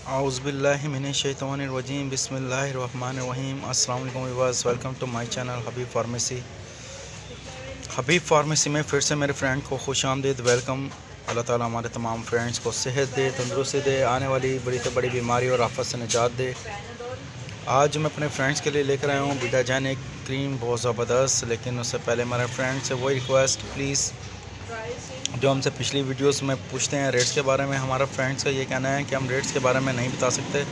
आउज़ुबिल्लाहिमिनश्शैतानिर्रजीम बिस्मिल्लाहिर्रहमानिर्रहीम। अस्सलाम वालेकुम viewers, welcome to my channel Habib pharmacy. Habib pharmacy में फिर से मेरे फ्रेंड को खुशामदीद वेलकम। अल्लाह ताला हमारे तमाम फ्रेंड्स को सेहत दे, तंदुरुस्ती दे, आने वाली बड़ी से बड़ी बीमारी और आफत से निजात दे। आज मैं अपने फ्रेंड्स के लिए लेकर आया हूँ बीटाजेनिक क्रीम, बहुत ज़बरदस्त। लेकिन उससे पहले मेरे फ्रेंड से वही रिक्वेस्ट, प्लीज़ जो हमसे पिछली वीडियोस में पूछते हैं रेट्स के बारे में, हमारा फ्रेंड्स का ये कहना है कि हम रेट्स के बारे में नहीं बता सकते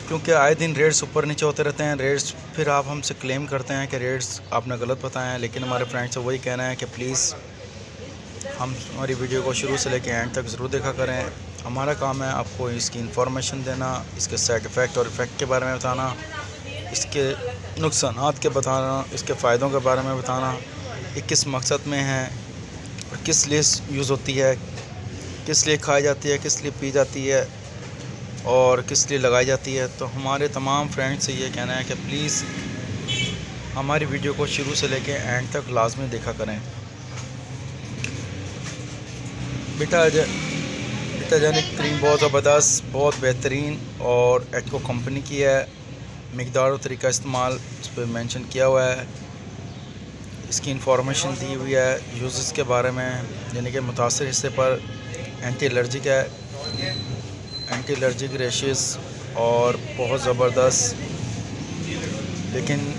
क्योंकि आए दिन रेट्स ऊपर नीचे होते रहते हैं। रेट्स फिर आप हमसे क्लेम करते हैं कि रेट्स आपने गलत बताए हैं। लेकिन हमारे फ्रेंड्स से वही कहना है कि प्लीज़ हम हमारी वीडियो को शुरू से लेकर एंड तक ज़रूर देखा करें। हमारा काम है आपको इसकी इंफॉर्मेशन देना, इसके साइड इफ़ेक्ट और इफ़ेक्ट के बारे में बताना, इसके नुकसानात के बताना, इसके फ़ायदों के बारे में बताना, ये किस मकसद में है और किस लिए यूज़ होती है, किस लिए खाई जाती है, किस लिए पी जाती है और किस लिए लगाई जाती है। तो हमारे तमाम फ्रेंड्स से ये कहना है कि प्लीज़ हमारी वीडियो को शुरू से लेकर एंड तक लाजमी देखा करें। बीटाजेनिक क्रीम बहुत ज़बरदस्त, बहुत बेहतरीन और एटको कंपनी की है। मिकदार और तरीका इस्तेमाल इस पर मेंशन किया हुआ है। इसकी इंफॉर्मेशन दी हुई है यूज़ेस के बारे में, यानी कि मुतासर हिस्से पर एंटी एलर्जिक है, एंटी एलर्जिक रेशेस और बहुत ज़बरदस्त। लेकिन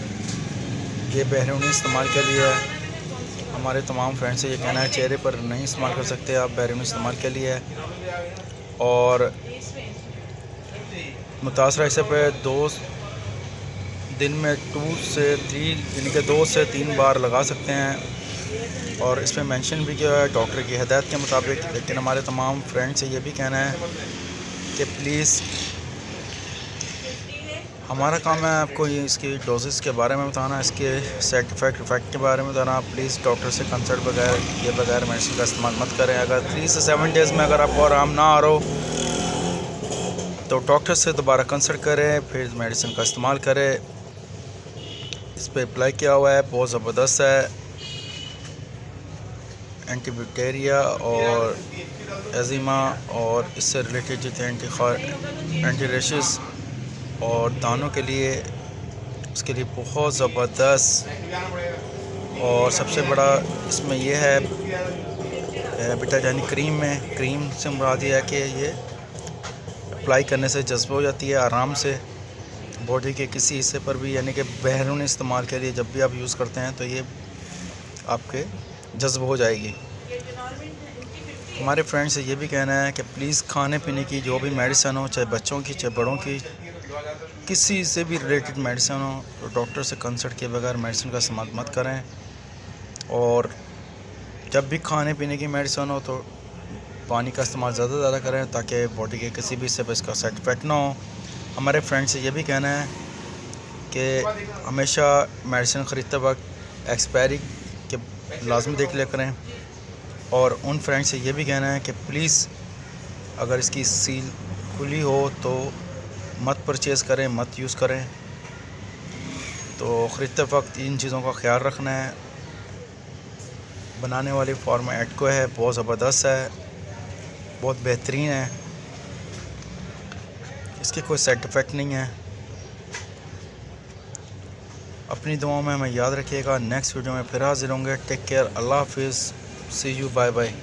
ये बैरूनी इस्तेमाल के लिए है। हमारे तमाम फ्रेंड्स से ये कहना है चेहरे पर नहीं इस्तेमाल कर सकते आप, बैरूनी इस्तेमाल के लिए है। और मुतासर हिस्से पर दिन में 2 से 3 यानी कि 2 से 3 बार लगा सकते हैं। और इसमें मेंशन भी किया है डॉक्टर की हिदायत के मुताबिक। लेकिन हमारे तमाम फ्रेंड्स से ये भी कहना है कि प्लीज़ हमारा काम है आपको इसकी डोजेस के बारे में बताना, इसके साइड इफ़ेक्ट के बारे में बताना। प्लीज़ डॉक्टर से कंसल्ट बगैर मेडिसिन का इस्तेमाल मत करें। अगर 3 से 7 डेज़ में अगर आपको आराम ना आ रहा हो तो डॉक्टर से दोबारा कंसल्ट करें, फिर मेडिसिन का इस्तेमाल करें। इस पर अप्लाई किया हुआ है, बहुत ज़बरदस्त है। एंटीबैक्टीरिया और एजिमा और इससे रिलेटेड जितने एंटी रेशेस और दानों के लिए, उसके लिए बहुत ज़बरदस्त। और सबसे बड़ा इसमें यह है बीटाजेनिक क्रीम से मुराद ये है कि ये अप्लाई करने से जज्ब हो जाती है आराम से बॉडी के किसी हिस्से पर भी, यानी कि बैरून इस्तेमाल के लिए जब भी आप यूज़ करते हैं तो ये आपके जज्ब हो जाएगी। हमारे फ्रेंड्स से ये भी कहना है कि प्लीज़ खाने पीने की जो भी मेडिसिन हो, चाहे बच्चों की चाहे बड़ों की, किसी से भी रिलेटेड मेडिसिन हो, तो डॉक्टर से कंसल्ट किए बगैर मेडिसिन का इस्तेमाल मत करें। और जब भी खाने पीने की मेडिसिन हो तो पानी का इस्तेमाल ज़्यादा से ज़्यादा करें ताकि बॉडी के किसी भी हिस्से पर इसका साइड इफ़ेक्ट ना हो। हमारे फ्रेंड्स से ये भी कहना है कि हमेशा मेडिसिन ख़रीदते वक्त एक्सपायरी के लाजमी देख लिया करें। और उन फ्रेंड्स से ये भी कहना है कि प्लीज़ अगर इसकी सील खुली हो तो मत परचेज़ करें, मत यूज़ करें। तो ख़रीदते वक्त इन चीज़ों का ख्याल रखना है। बनाने वाली फार्मा एटको है, बहुत ज़बरदस्त है, बहुत बेहतरीन है, इसके कोई साइड इफ़ेक्ट नहीं है। अपनी दुआओं में हमें याद रखिएगा। नेक्स्ट वीडियो में फिर हाजिर होंगे। टेक केयर, अल्लाह हाफिज़, सी यू, बाय बाय।